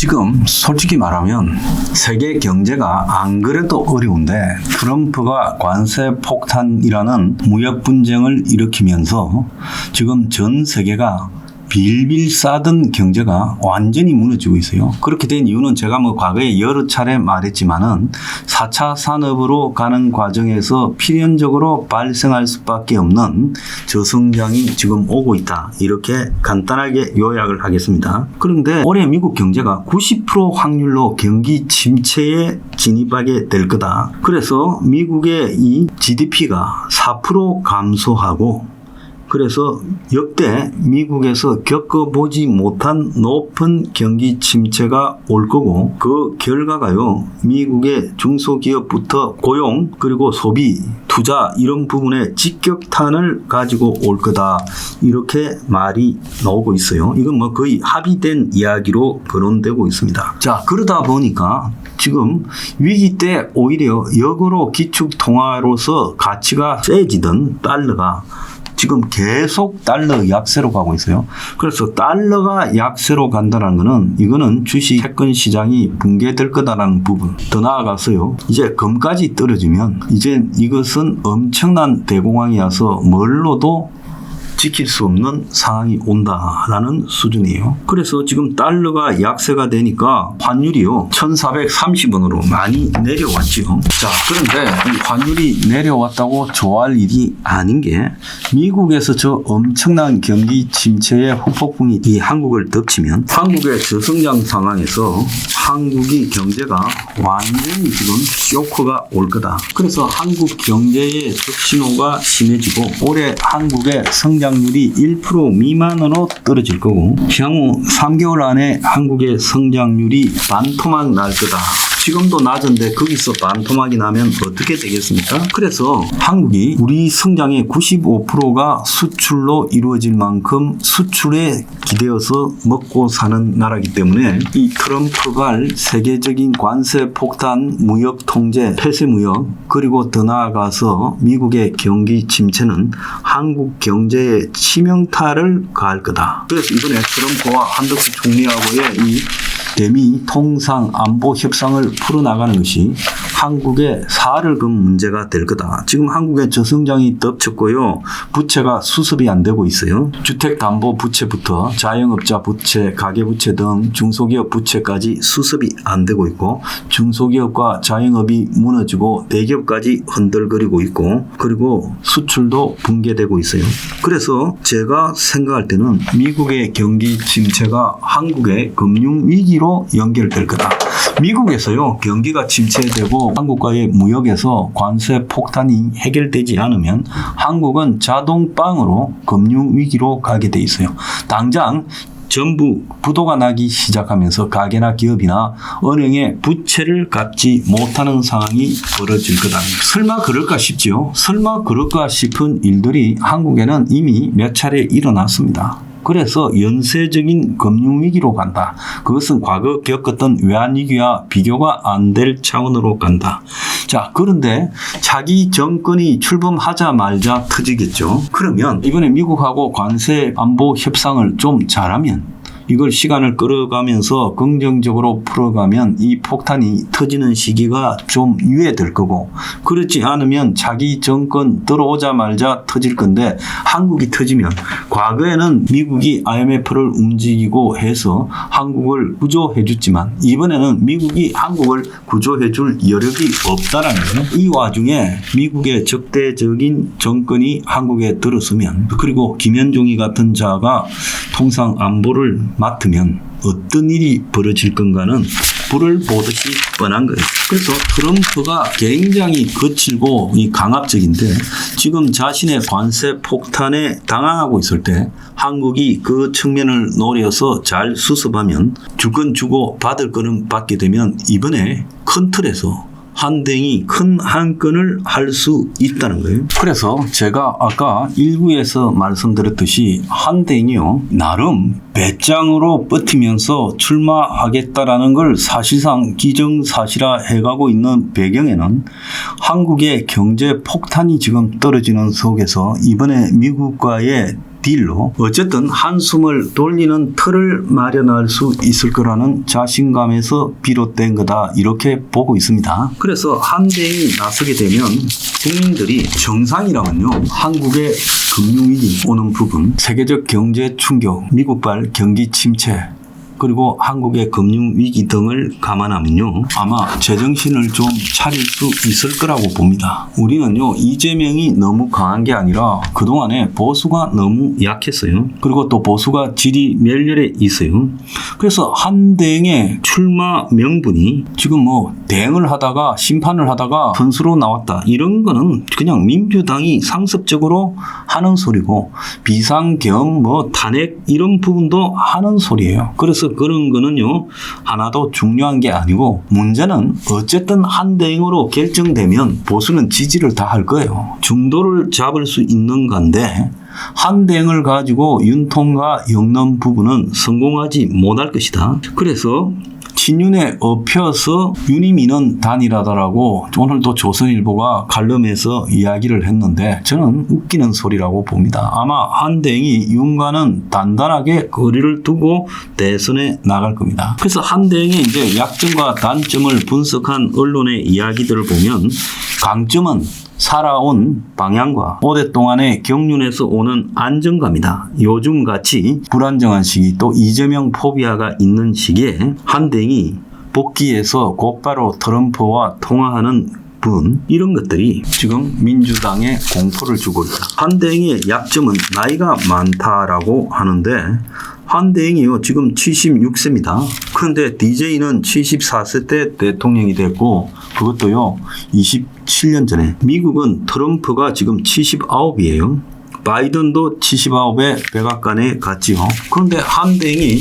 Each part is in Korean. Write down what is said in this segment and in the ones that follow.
지금 솔직히 말하면 세계 경제가 안 그래도 어려운데 트럼프가 관세 폭탄이라는 무역 분쟁을 일으키면서 지금 전 세계가 빌빌 싸던 경제가 완전히 무너지고 있어요. 그렇게 된 이유는 제가 과거에 여러 차례 말했지만은 4차 산업으로 가는 과정에서 필연적으로 발생할 수밖에 없는 저성장이 지금 오고 있다. 이렇게 간단하게 요약을 하겠습니다. 그런데 올해 미국 경제가 90% 확률로 경기 침체에 진입하게 될 거다. 그래서 미국의 이 GDP가 4% 감소하고 그래서 역대 미국에서 겪어보지 못한 높은 경기 침체가 올 거고 그 결과가요. 미국의 중소기업부터 고용 그리고 소비, 투자 이런 부분에 직격탄을 가지고 올 거다. 이렇게 말이 나오고 있어요. 이건 거의 합의된 이야기로 거론되고 있습니다. 자, 그러다 보니까 지금 위기 때 오히려 역으로 기축통화로서 가치가 세지던 달러가 지금 계속 달러 약세로 가고 있어요. 그래서 달러가 약세로 간다는 거는 이거는 주식 채권 시장이 붕괴될 거다라는 부분. 더 나아가서요. 이제 금까지 떨어지면 이제 이것은 엄청난 대공황이어서 뭘로도 지킬 수 없는 상황이 온다라는 수준이에요. 그래서 지금 달러가 약세가 되니까 환율이요 1430원으로 많이 내려왔죠. 자, 그런데 이 환율이 내려왔다고 좋아할 일이 아닌 게 미국에서 저 엄청난 경기 침체의 후폭풍이 이 한국을 덮치면 한국의 저성장 상황에서 한국이 경제가 완전히 지금 쇼크가 올 거다. 그래서 한국 경제의 적신호가 심해지고 올해 한국의 성장률이 1% 미만으로 떨어질 거고 향후 3개월 안에 한국의 성장률이 반토막 날 거다. 지금도 낮은데 거기서 반토막이 나면 어떻게 되겠습니까? 그래서 한국이 우리 성장의 95%가 수출로 이루어질 만큼 수출에 기대어서 먹고 사는 나라이기 때문에 이 트럼프가 세계적인 관세 폭탄, 무역 통제, 폐쇄 무역 그리고 더 나아가서 미국의 경기 침체는 한국 경제에 치명타를 가할 거다. 그래서 이번에 트럼프와 한덕수 총리하고의 이 대미 통상 안보 협상을 풀어나가는 것이 한국의 사활을 건 문제가 될 거다. 지금 한국의 저성장이 덮쳤고요. 부채가 수습이 안 되고 있어요. 주택담보부채부터 자영업자 부채, 가계부채 등 중소기업 부채까지 수습이 안 되고 있고 중소기업과 자영업이 무너지고 대기업까지 흔들거리고 있고 그리고 수출도 붕괴되고 있어요. 그래서 제가 생각할 때는 미국의 경기 침체가 한국의 금융위기로 연결될 거다. 미국에서요 경기가 침체되고 한국과의 무역에서 관세 폭탄이 해결되지 않으면 한국은 자동빵으로 금융위기로 가게 돼 있어요. 당장 전부 부도가 나기 시작하면서 가게나 기업이나 은행에 부채를 갚지 못하는 상황이 벌어질 거다. 설마 그럴까 싶지요. 설마 그럴까 싶은 일들이 한국에는 이미 몇 차례 일어났습니다. 그래서 연쇄적인 금융위기로 간다. 그것은 과거 겪었던 외환위기와 비교가 안 될 차원으로 간다. 자, 그런데 자기 정권이 출범하자마자 터지겠죠. 그러면 이번에 미국하고 관세 안보 협상을 좀 잘하면 이걸 시간을 끌어가면서 긍정적으로 풀어가면 이 폭탄이 터지는 시기가 좀 유예될 거고 그렇지 않으면 자기 정권 들어오자마자 터질 건데 한국이 터지면 과거에는 미국이 IMF를 움직이고 해서 한국을 구조해 줬지만 이번에는 미국이 한국을 구조해 줄 여력이 없다라는 거예요. 이 와중에 미국의 적대적인 정권이 한국에 들어서면 그리고 김현종이 같은 자가 통상 안보를 맡으면 어떤 일이 벌어질 건가는 불을 보듯이 뻔한 거예요. 그래서 트럼프가 굉장히 거칠고 강압적인데 지금 자신의 관세 폭탄에 당황하고 있을 때 한국이 그 측면을 노려서 잘 수습하면 줄 건 주고 받을 거는 받게 되면 이번에 큰 틀에서 한den이 큰 한 건을 할 수 있다는 거예요. 그래서 제가 아까 1부에서 말씀드렸듯이 한den이요 나름 배짱으로 버티면서 출마하겠다라는 걸 사실상 기정사실화 해가고 있는 배경에는 한국의 경제 폭탄이 지금 떨어지는 속에서 이번에 미국과의 딜로 어쨌든 한숨을 돌리는 틀을 마련할 수 있을 거라는 자신감에서 비롯된 거다 이렇게 보고 있습니다. 그래서 한대행이 나서게 되면 국민들이 정상이라면요 한국의 금융위기 오는 부분, 세계적 경제 충격, 미국발 경기 침체 그리고 한국의 금융위기 등을 감안하면요 아마 제정신을 좀 차릴 수 있을 거라고 봅니다. 우리는요 이재명이 너무 강한 게 아니라 그동안에 보수가 너무 약했어요. 그리고 또 보수가 질이 멸렬해 있어요. 그래서 한대행의 출마 명분이 지금 뭐 대응을 하다가 심판을 하다가 선수로 나왔다 이런 거는 그냥 민주당이 상습적으로 하는 소리고 비상 겸 뭐 탄핵 이런 부분도 하는 소리예요. 그래서 그런 거는요 하나도 중요한 게 아니고 문제는 어쨌든 한대행으로 결정되면 보수는 지지를 다 할 거예요. 중도를 잡을 수 있는 건데 한대행을 가지고 윤통과 영남 부부는 성공하지 못할 것이다. 그래서 친윤에 엎혀서 윤희민은 단일하다라고 오늘도 조선일보가 칼럼에서 이야기를 했는데 저는 웃기는 소리라고 봅니다. 아마 한대행이 윤과는 단단하게 거리를 두고 대선에 나갈 겁니다. 그래서 한대행의 이제 약점과 단점을 분석한 언론의 이야기들을 보면 강점은 살아온 방향과 오랫동안의 경륜에서 오는 안정감이다. 요즘같이 불안정한 시기 또 이재명 포비아가 있는 시기에 한대행이 복귀해서 곧바로 트럼프와 통화하는 분 이런 것들이 지금 민주당에 공포를 주고 있다. 한대행의 약점은 나이가 많다라고 하는데 한대행이요 지금 76세입니다. 그런데 DJ는 74세 때 대통령이 됐고 그것도요 27년 전에. 미국은 트럼프가 지금 79이에요. 바이든도 79에 백악관에 갔지요. 그런데 한대행이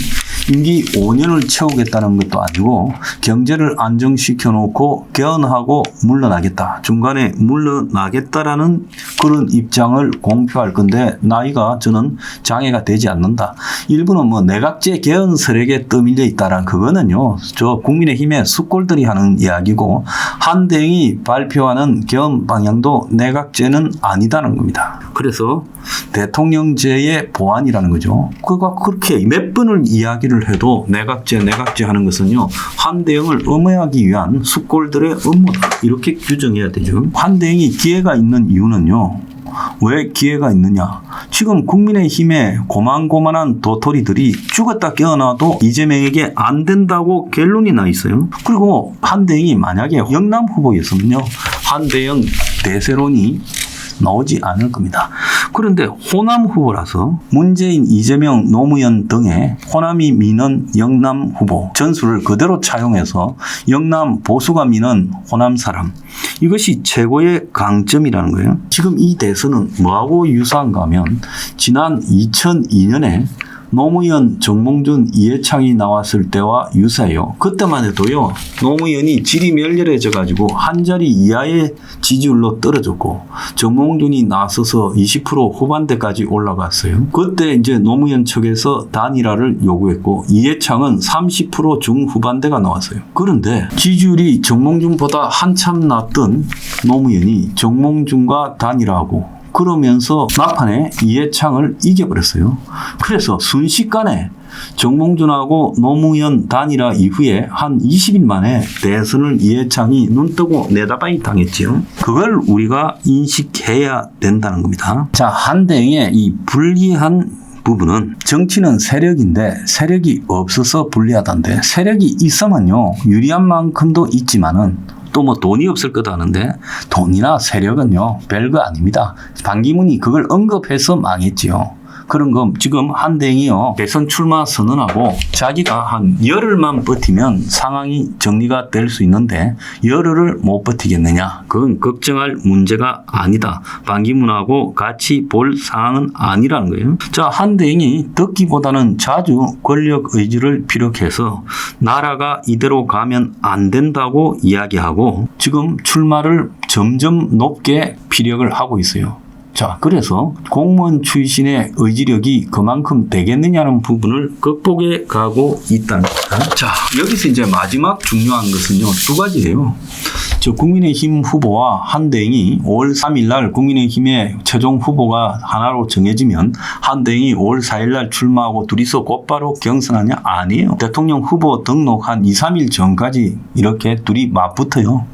임기 5년을 채우겠다는 것도 아니고 경제를 안정시켜 놓고 개헌하고 물러나겠다. 중간에 물러나겠다라는 그런 입장을 공표할 건데 나이가 저는 장애가 되지 않는다. 일부는 뭐 내각제 개헌 세력에 떠밀려 있다란 그거는요. 저 국민의힘의 숙골들이 하는 이야기고 한대행이 발표하는 개헌 방향도 내각제는 아니다는 겁니다. 그래서 대통령제의 보완이라는 거죠. 그가 그렇게 몇 번을 이야기를 해도 내각제 하는 것은요. 한대행을 엄호하기 위한 숙골들의 업무다. 이렇게 규정해야 되죠. 한대행이 기회가 있는 이유는요. 왜 기회가 있느냐. 지금 국민의힘의 고만고만한 도토리들이 죽었다 깨어나도 이재명에게 안 된다고 결론이 나 있어요. 그리고 한대행이 만약에 영남 후보였으면요. 한대행 대세론이 나오지 않을 겁니다. 그런데 호남 후보라서 문재인, 이재명, 노무현 등의 호남이 미는 영남 후보 전술을 그대로 차용해서 영남 보수가 미는 호남 사람 이것이 최고의 강점이라는 거예요. 지금 이 대선은 뭐하고 유사한가 하면 지난 2002년에 노무현, 정몽준, 이해창이 나왔을 때와 유사해요. 그때만 해도요. 노무현이 질이 멸렬해져 가지고 한 자리 이하의 지지율로 떨어졌고 정몽준이 나서서 20% 후반대까지 올라갔어요. 그때 이제 노무현 측에서 단일화를 요구했고 이해창은 30% 중후반대가 나왔어요. 그런데 지지율이 정몽준보다 한참 낮던 노무현이 정몽준과 단일화하고 그러면서 막판에 이해창을 이겨버렸어요. 그래서 순식간에 정몽준하고 노무현 단일화 이후에 한 20일 만에 대선을 이해창이 눈뜨고 내다바이 당했지요. 그걸 우리가 인식해야 된다는 겁니다. 자, 한대행의 이 불리한 부분은 정치는 세력인데 세력이 없어서 불리하다는데 세력이 있으면요. 유리한 만큼도 있지만은 또 뭐 돈이 없을 거다 하는데 돈이나 세력은요 별거 아닙니다. 반기문이 그걸 언급해서 망했지요. 그런 거 지금 한대행이요 대선 출마 선언하고 자기가 한 열흘만 버티면 상황이 정리가 될 수 있는데 열흘을 못 버티겠느냐. 그건 걱정할 문제가 아니다. 반기문하고 같이 볼 상황은 아니라는 거예요. 자, 한대행이 듣기보다는 자주 권력 의지를 피력해서 나라가 이대로 가면 안 된다고 이야기하고 지금 출마를 점점 높게 피력을 하고 있어요. 자, 그래서 공무원 출신의 의지력이 그만큼 되겠느냐는 부분을 극복해 가고 있다는 겁니다. 자, 여기서 이제 마지막 중요한 것은요, 두 가지예요. 저 국민의힘 후보와 한대행이 5월 3일 날 국민의힘의 최종 후보가 하나로 정해지면 한대행이 5월 4일 날 출마하고 둘이서 곧바로 경선하냐? 아니에요. 대통령 후보 등록 한 2, 3일 전까지 이렇게 둘이 맞붙어요.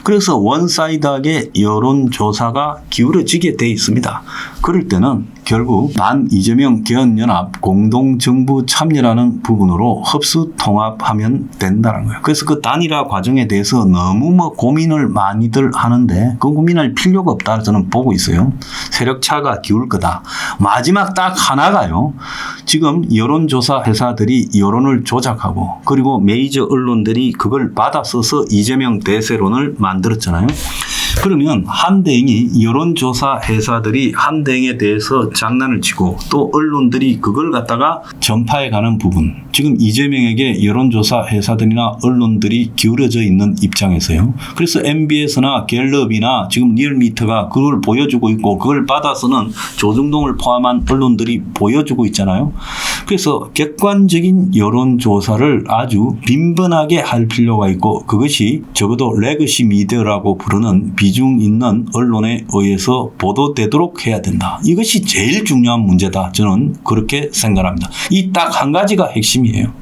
그래서 원사이드하게 여론조사가 기울어지게 돼 있습니다. 그럴 때는 결국 반 이재명 개헌연합 공동정부 참여라는 부분으로 흡수 통합하면 된다는 거예요. 그래서 그 단일화 과정에 대해서 너무 고민을 많이들 하는데 그 고민할 필요가 없다 저는 보고 있어요. 세력차가 기울 거다. 마지막 딱 하나가요. 지금 여론조사 회사들이 여론을 조작하고 그리고 메이저 언론들이 그걸 받아 써서 이재명 대세론을 만들었잖아요. 그러면 한대행이 여론조사 회사들이 한대행에 대해서 장난을 치고 또 언론들이 그걸 갖다가 전파해 가는 부분. 지금 이재명에게 여론조사 회사들이나 언론들이 기울어져 있는 입장에서요. 그래서 MBS나 갤럽이나 지금 리얼미터가 그걸 보여주고 있고 그걸 받아서는 조중동을 포함한 언론들이 보여주고 있잖아요. 그래서 객관적인 여론조사를 아주 빈번하게 할 필요가 있고 그것이 적어도 레거시 미디어라고 부르는 비중 있는 언론에 의해서 보도되도록 해야 된다. 이것이 제일 중요한 문제다. 저는 그렇게 생각합니다. 이 딱 한 가지가 핵심이에요.